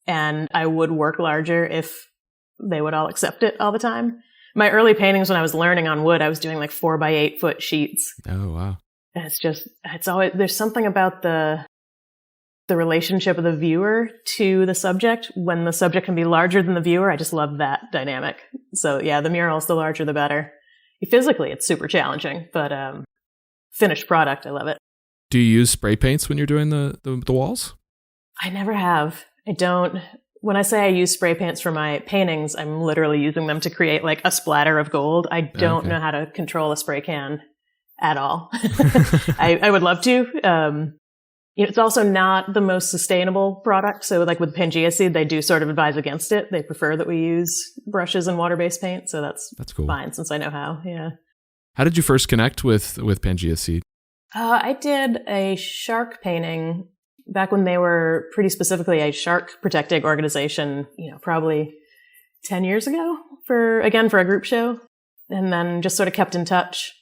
And I would work larger if they would all accept it all the time. My early paintings, when I was learning on wood, I was doing 4x8 foot sheets. Oh, wow. And it's always, there's something about the relationship of the viewer to the subject. When the subject can be larger than the viewer, I just love that dynamic. So yeah, the murals, the larger, the better. Physically, it's super challenging, but finished product, I love it. Do you use spray paints when you're doing the walls? I never have. I don't. When I say I use spray paints for my paintings, I'm literally using them to create a splatter of gold. I don't know how to control a spray can at all. I would love to. It's also not the most sustainable product. So with Pangea seed, they do sort of advise against it. They prefer that we use brushes and water-based paint. So that's cool. Fine, since I know how. Yeah. How did you first connect with Pangea seed? I did a shark painting back when they were pretty specifically a shark protecting organization, probably 10 years ago for a group show. And then just sort of kept in touch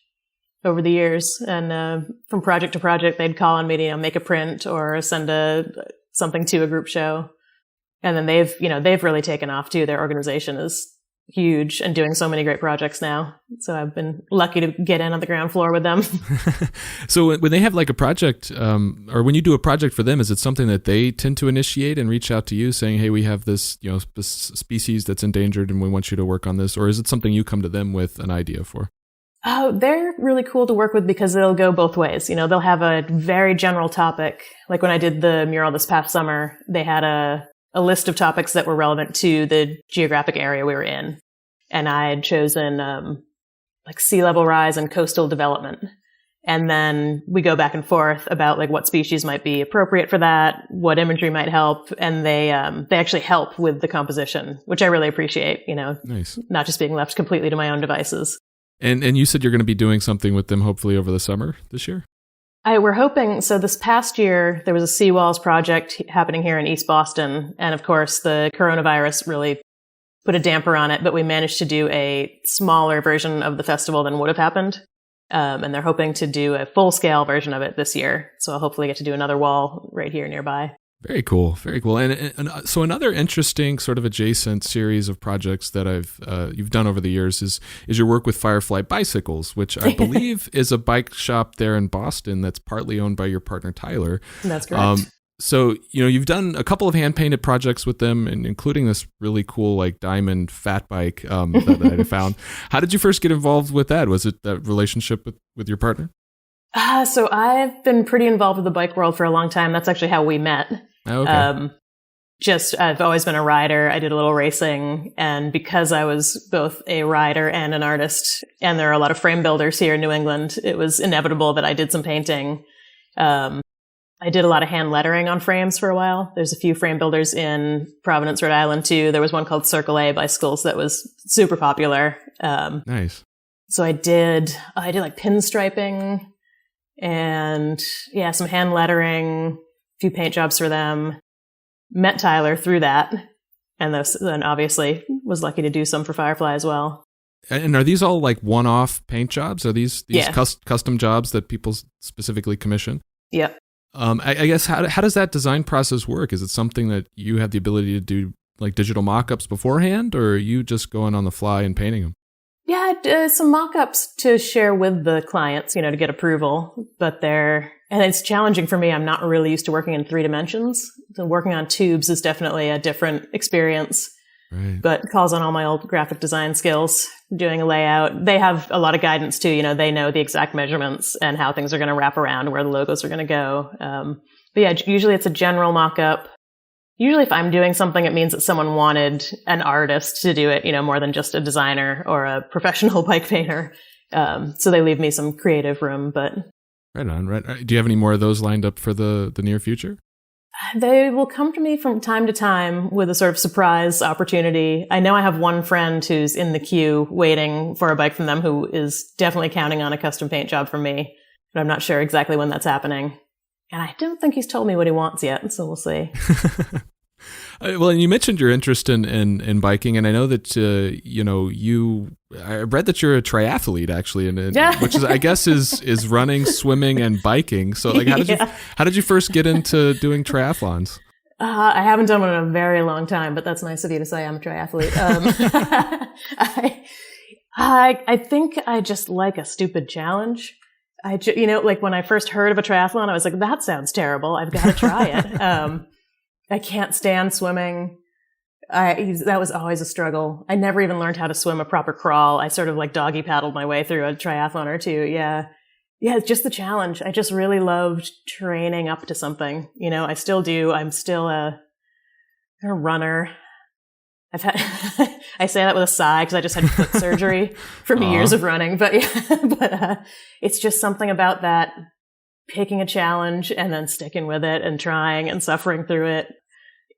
over the years. And from project to project, they'd call on me to make a print or send something to a group show. And then they've really taken off too. Their organization is huge and doing so many great projects now. So I've been lucky to get in on the ground floor with them. So when they have like a project, or when you do a project for them, is it something that they tend to initiate and reach out to you saying, hey, we have this, species that's endangered and we want you to work on this? Or is it something you come to them with an idea for? Oh, they're really cool to work with because they'll go both ways. They'll have a very general topic. Like when I did the mural this past summer, they had a list of topics that were relevant to the geographic area we were in. And I had chosen like sea level rise and coastal development. And then we go back and forth about like what species might be appropriate for that, what imagery might help. And they actually help with the composition, which I really appreciate, Nice. Not just being left completely to my own devices. And you said you're going to be doing something with them hopefully over the summer this year? We're hoping. So this past year, there was a seawalls project happening here in East Boston. And of course, the coronavirus really put a damper on it, but we managed to do a smaller version of the festival than would have happened. And they're hoping to do a full scale version of it this year. So I'll hopefully get to do another wall right here nearby. Very cool. Very cool. And so another interesting sort of adjacent series of projects that you've done over the years is your work with Firefly Bicycles, which I believe is a bike shop there in Boston that's partly owned by your partner, Tyler. That's correct. So, you've done a couple of hand-painted projects with them, and including this really cool, like, diamond fat bike that I found. How did you first get involved with that? Was it that relationship with your partner? So I've been pretty involved with the bike world for a long time. That's actually how we met. Oh, okay. I've always been a rider. I did a little racing. And because I was both a rider and an artist, and there are a lot of frame builders here in New England, it was inevitable that I did some painting. I did a lot of hand lettering on frames for a while. There's a few frame builders in Providence, Rhode Island, too. There was one called Circle A Bicycles that was super popular. Nice. So I did like pinstriping and some hand lettering, a few paint jobs for them. Met Tyler through that. And then obviously was lucky to do some for Firefly as well. And are these all like one-off paint jobs? Are these custom jobs that people specifically commission? Yep. I guess how does that design process work? Is it something that you have the ability to do like digital mock-ups beforehand, or are you just going on the fly and painting them? Yeah, some mock-ups to share with the clients, to get approval. And it's challenging for me. I'm not really used to working in 3 dimensions. So working on tubes is definitely a different experience. Right. But calls on all my old graphic design skills, doing a layout. They have a lot of guidance too. They know the exact measurements and how things are going to wrap around, where the logos are going to go. But yeah, usually it's a general mock-up. Usually if I'm doing something, it means that someone wanted an artist to do it, more than just a designer or a professional bike painter. So they leave me some creative room, but. Right on. Right. Do you have any more of those lined up for the near future? They will come to me from time to time with a sort of surprise opportunity. I know I have one friend who's in the queue waiting for a bike from them who is definitely counting on a custom paint job from me, but I'm not sure exactly when that's happening. And I don't think he's told me what he wants yet, so we'll see. Well, and you mentioned your interest in biking, and I know that I read that you're a triathlete actually, which is I guess is running, swimming, and biking. So, like, how did you first get into doing triathlons? I haven't done one in a very long time, but that's nice of you to say I'm a triathlete. I think I just like a stupid challenge. Like when I first heard of a triathlon, I was like, that sounds terrible. I've got to try it. I can't stand swimming. That was always a struggle. I never even learned how to swim a proper crawl. I sort of like doggy paddled my way through a triathlon or two. Yeah. Yeah. It's just the challenge. I just really loved training up to something. I still do. I'm still a runner. I say that with a sigh because I just had foot surgery from years of running, but it's just something about that, picking a challenge and then sticking with it and trying and suffering through it.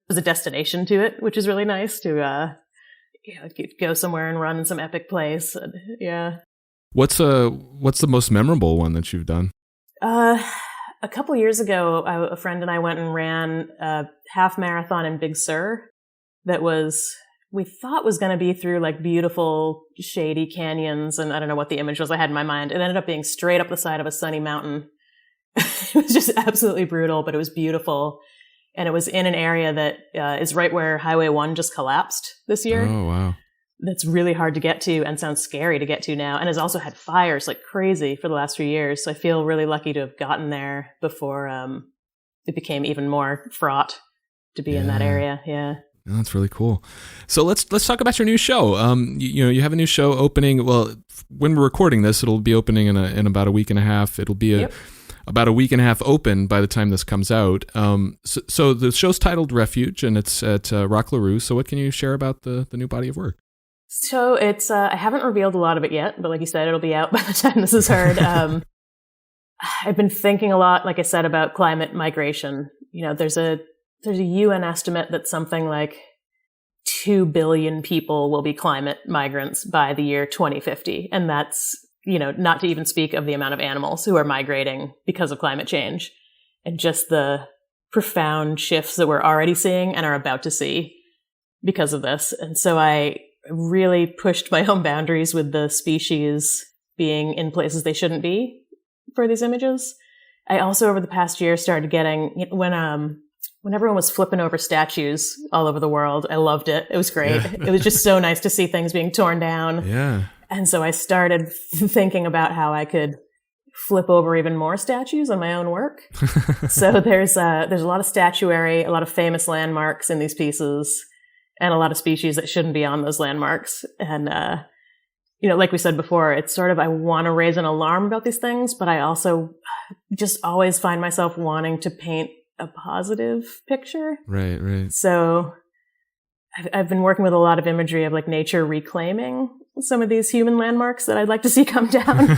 There's a destination to it, which is really nice to, go somewhere and run in some epic place. Yeah. What's the most memorable one that you've done? A couple years ago, a friend and I went and ran a half marathon in Big Sur that we thought was going to be through like beautiful shady canyons. And I don't know what the image was I had in my mind. It ended up being straight up the side of a sunny mountain. It was just absolutely brutal, but it was beautiful. And it was in an area that is right where Highway 1 just collapsed this year. Oh, wow. That's really hard to get to and sounds scary to get to now, and has also had fires like crazy for the last few years. So I feel really lucky to have gotten there before it became even more fraught to be in that area. Yeah. Oh, that's really cool. So let's talk about your new show. You have a new show opening. Well, when we're recording this, it'll be opening in about a week and a half. It'll be about a week and a half open by the time this comes out. So the show's titled Refuge, and it's at Rock LaRue. So what can you share about the new body of work? So it's, I haven't revealed a lot of it yet, but like you said, it'll be out by the time this is heard. I've been thinking a lot, like I said, about climate migration. You know, there's a UN estimate that something like 2 billion people will be climate migrants by the year 2050. And that's, not to even speak of the amount of animals who are migrating because of climate change and just the profound shifts that we're already seeing and are about to see because of this. And so I really pushed my own boundaries with the species being in places they shouldn't be for these images. I also, over the past year, started getting, when everyone was flipping over statues all over the world, I loved it. It was great. Yeah. It was just so nice to see things being torn down. Yeah. And so I started thinking about how I could flip over even more statues on my own work. So there's a lot of statuary, a lot of famous landmarks in these pieces, and a lot of species that shouldn't be on those landmarks. And, like we said before, it's sort of, I want to raise an alarm about these things, but I also just always find myself wanting to paint a positive picture. Right. So I've been working with a lot of imagery of like nature reclaiming some of these human landmarks that I'd like to see come down.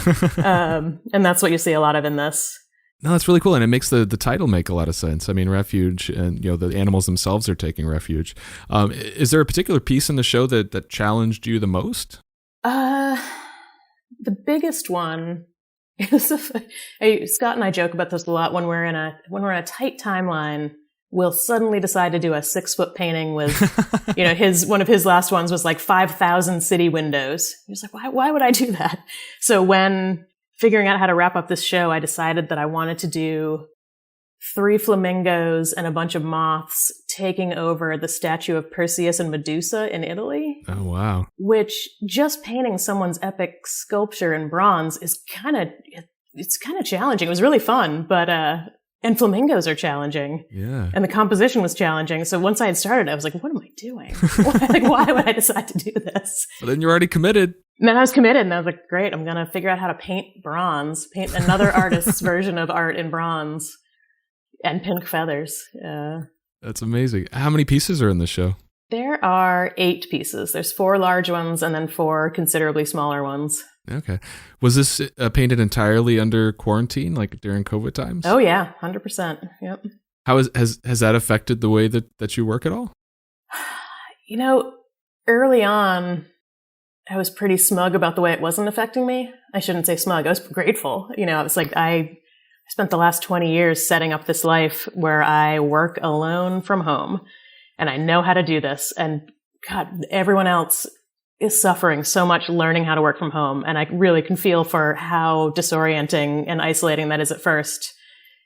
And that's what you see a lot of in this. No, that's really cool. And it makes the title make a lot of sense. I mean, refuge, and, the animals themselves are taking refuge. Is there a particular piece in the show that challenged you the most? The biggest one is, Scott and I joke about this a lot. When we're in a tight timeline, we'll suddenly decide to do a 6-foot painting with, one of his last ones was like 5,000 city windows. He was like, why would I do that? So when figuring out how to wrap up this show, I decided that I wanted to do 3 flamingos and a bunch of moths taking over the statue of Perseus and Medusa in Italy. Oh, wow. Which just painting someone's epic sculpture in bronze is kind of challenging. It was really fun, but, and flamingos are challenging. Yeah. And the composition was challenging. So once I had started, I was like, what am I doing? Why would I decide to do this? Well, then you're already committed. And then I was committed, and I was like, great, I'm going to figure out how to paint another artist's version of art in bronze and pink feathers. That's amazing. How many pieces are in the show? There are 8 pieces. There's 4 large ones and then 4 considerably smaller ones. Okay. Was this painted entirely under quarantine, like during COVID times? Oh, yeah, 100%. Yep. How has that affected the way that you work at all? Early on, I was pretty smug about the way it wasn't affecting me. I shouldn't say smug. I was grateful. I was like, I spent the last 20 years setting up this life where I work alone from home, and I know how to do this. And God, everyone else is suffering so much learning how to work from home. And I really can feel for how disorienting and isolating that is at first.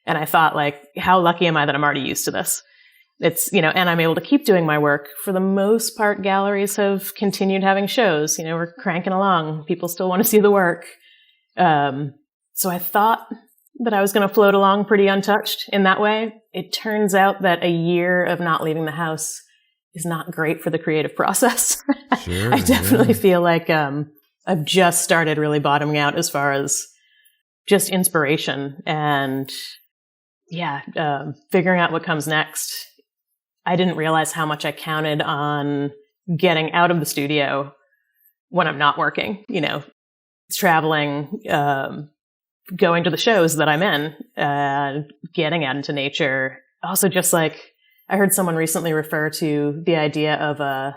And I thought, like, how lucky am I that I'm already used to this? It's, and I'm able to keep doing my work. For the most part, galleries have continued having shows. We're cranking along. People still want to see the work. So I thought that I was going to float along pretty untouched in that way. It turns out that a year of not leaving the house is not great for the creative process. Sure, I definitely feel like I've just started really bottoming out as far as just inspiration and figuring out what comes next. I didn't realize how much I counted on getting out of the studio when I'm not working, traveling, going to the shows that I'm in, getting out into nature. Also, just like I heard someone recently refer to the idea of a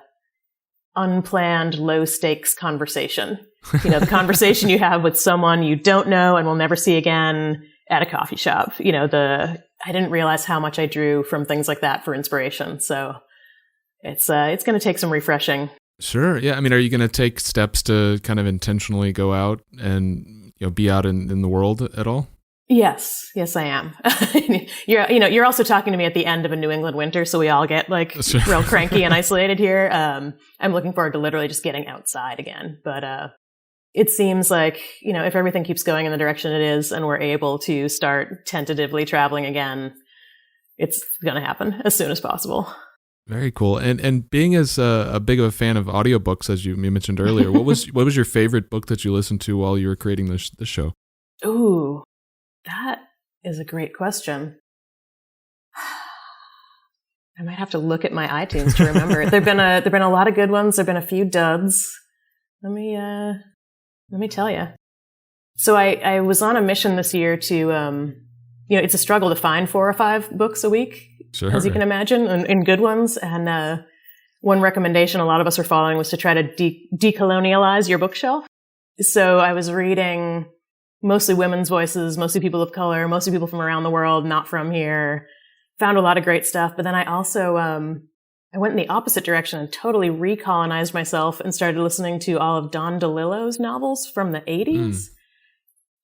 unplanned low stakes conversation. The conversation you have with someone you don't know and will never see again. at a coffee shop. I didn't realize how much I drew from things like that for inspiration. So it's going to take some refreshing. Sure. Yeah. I mean, are you going to take steps to kind of intentionally go out and be out in the world at all? Yes, I am. You're also talking to me at the end of a New England winter, so we all get Sure. real cranky and isolated here. I'm looking forward to literally just getting outside again. But it seems like, if everything keeps going in the direction it is and we're able to start tentatively traveling again, it's going to happen as soon as possible. Very cool. And being as a big of a fan of audiobooks, as you mentioned earlier, what was your favorite book that you listened to while you were creating the show? Ooh, that is a great question. I might have to look at my iTunes to remember it. There've been a lot of good ones. There've been a few duds. Let me tell you. So I was on a mission this year to, it's a struggle to find 4 or 5 books a week, Sure. as you can imagine, and good ones. And one recommendation a lot of us are following was to try to decolonialize your bookshelf. So I was reading mostly women's voices, mostly people of color, mostly people from around the world, not from here. Found a lot of great stuff. But then I also, I went in the opposite direction and totally recolonized myself and started listening to all of Don DeLillo's novels from the 80s.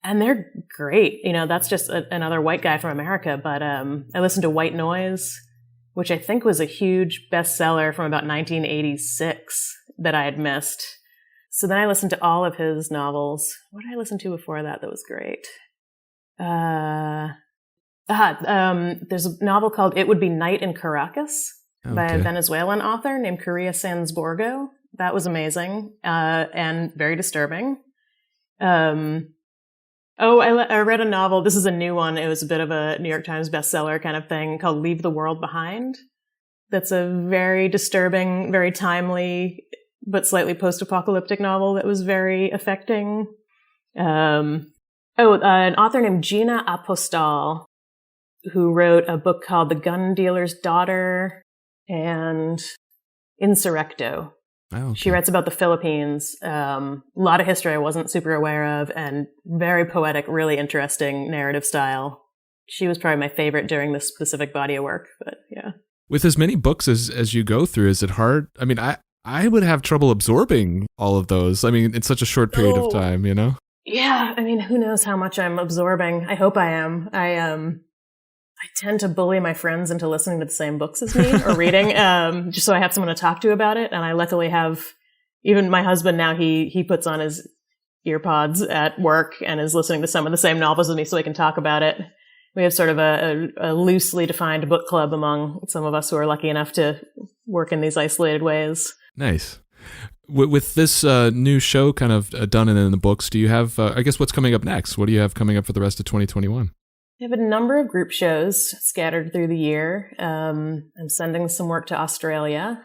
And they're great. That's just another white guy from America. But I listened to White Noise, which I think was a huge bestseller from about 1986 that I had missed. So then I listened to all of his novels. What did I listen to before that was great? There's a novel called It Would Be Night in Caracas by a Venezuelan author named Correa Sanzborgo. That was amazing and very disturbing. I read a novel. This is a new one. It was a bit of a New York Times bestseller kind of thing called Leave the World Behind. That's a very disturbing, very timely, but slightly post-apocalyptic novel that was very affecting. An author named Gina Apostol, who wrote a book called The Gun Dealer's Daughter and Insurrecto. Oh, okay. She writes about the Philippines. A lot of history I wasn't super aware of, and very poetic, really interesting narrative style. She was probably my favorite during this specific body of work, but yeah. With as many books as you go through, is it hard? I mean, I would have trouble absorbing all of those. I mean, in such a short period of time, Yeah, I mean, who knows how much I'm absorbing. I hope I am. I tend to bully my friends into listening to the same books as me or reading, just so I have someone to talk to about it. And I luckily have, even my husband now, he puts on his earpods at work and is listening to some of the same novels as me so we can talk about it. We have sort of a loosely defined book club among some of us who are lucky enough to work in these isolated ways. Nice. With this new show kind of done and in the books, do you have, I guess, what's coming up next? What do you have coming up for the rest of 2021? I have a number of group shows scattered through the year. I'm sending some work to Australia,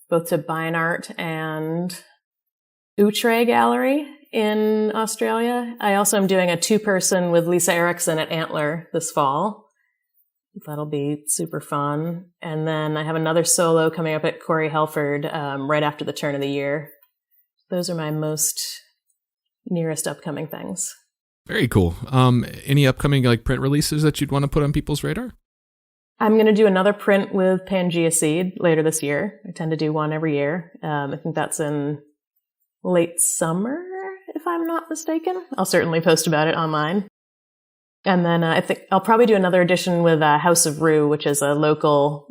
both to Fine Art and Outre Gallery in Australia. I also am doing a 2-person with Lisa Erickson at Antler this fall. That'll be super fun. And then I have another solo coming up at Corey Helford right after the turn of the year. Those are my most nearest upcoming things. Very cool. Any upcoming print releases that you'd want to put on people's radar? I'm going to do another print with Pangea Seed later this year. I tend to do one every year. I think that's in late summer, if I'm not mistaken. I'll certainly post about it online. And then I think I'll probably do another edition with House of Rue, which is a local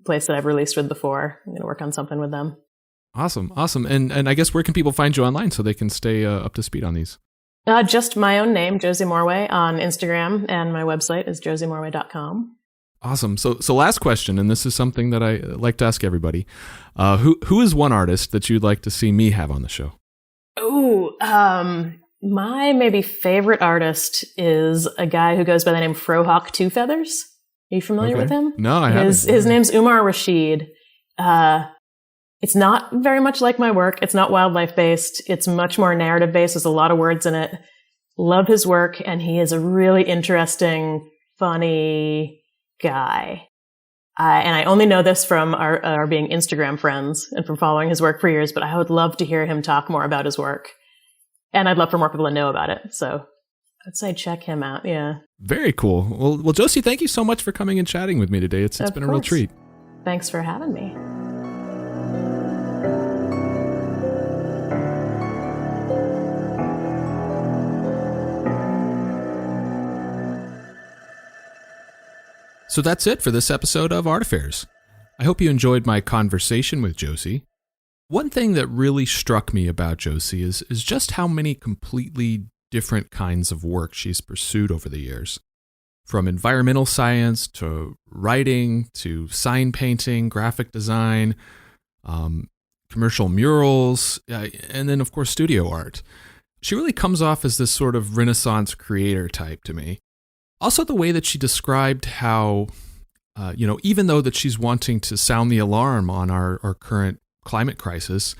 place that I've released with before. I'm going to work on something with them. Awesome. And I guess where can people find you online so they can stay up to speed on these? Just my own name, Josie Morway, on Instagram, and my website is josiemorway.com. Awesome. So last question, and this is something that I like to ask everybody. Who is one artist that you'd like to see me have on the show? My maybe favorite artist is a guy who goes by the name Frohawk Two Feathers. Are you familiar with him? No, I haven't. His name's Umar Rashid. It's not very much like my work. It's not wildlife based. It's much more narrative based. There's a lot of words in it. Love his work, and he is a really interesting, funny guy. And I only know this from our being Instagram friends and from following his work for years, but I would love to hear him talk more about his work. And I'd love for more people to know about it. So I'd say check him out. Yeah. Very cool. Well, Josie, thank you so much for coming and chatting with me today. It's been a real treat. Thanks for having me. So that's it for this episode of Art Affairs. I hope you enjoyed my conversation with Josie. One thing that really struck me about Josie is just how many completely different kinds of work she's pursued over the years. From environmental science to writing to sign painting, graphic design, commercial murals, and then, of course, studio art. She really comes off as this sort of Renaissance creator type to me. Also, the way that she described how, even though that she's wanting to sound the alarm on our current climate crisis,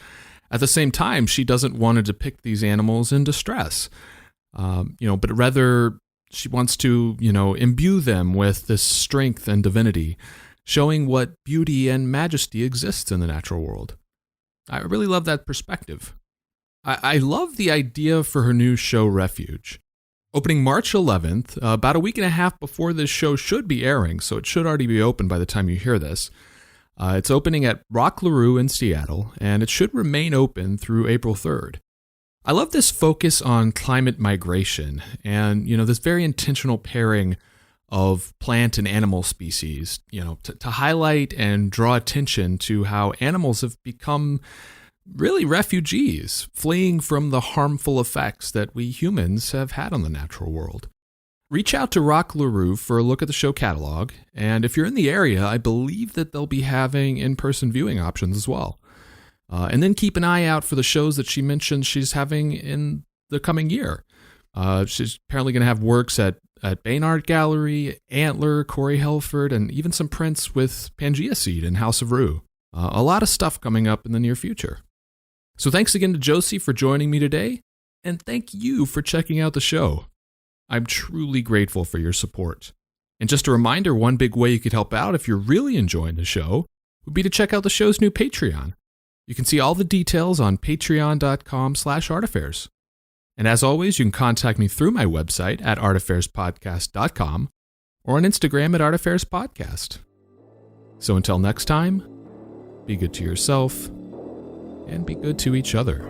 at the same time, she doesn't want to depict these animals in distress, but rather she wants to, imbue them with this strength and divinity, showing what beauty and majesty exists in the natural world. I really love that perspective. I love the idea for her new show, Refuge. Opening March 11th, about a week and a half before this show should be airing, so it should already be open by the time you hear this. It's opening at Rock LaRue in Seattle, and it should remain open through April 3rd. I love this focus on climate migration and, this very intentional pairing of plant and animal species, to highlight and draw attention to how animals have become really refugees, fleeing from the harmful effects that we humans have had on the natural world. Reach out to Rock LaRue for a look at the show catalog, and if you're in the area, I believe that they'll be having in-person viewing options as well. And then keep an eye out for the shows that she mentioned she's having in the coming year. She's apparently going to have works at Bain Art Gallery, Antler, Corey Helford, and even some prints with Pangea Seed and House of Rue. A lot of stuff coming up in the near future. So thanks again to Josie for joining me today, and thank you for checking out the show. I'm truly grateful for your support. And just a reminder, one big way you could help out if you're really enjoying the show would be to check out the show's new Patreon. You can see all the details on patreon.com/artaffairs. And as always, you can contact me through my website at artaffairs.podcast.com or on Instagram at artaffairs.podcast. So until next time, be good to yourself and be good to each other.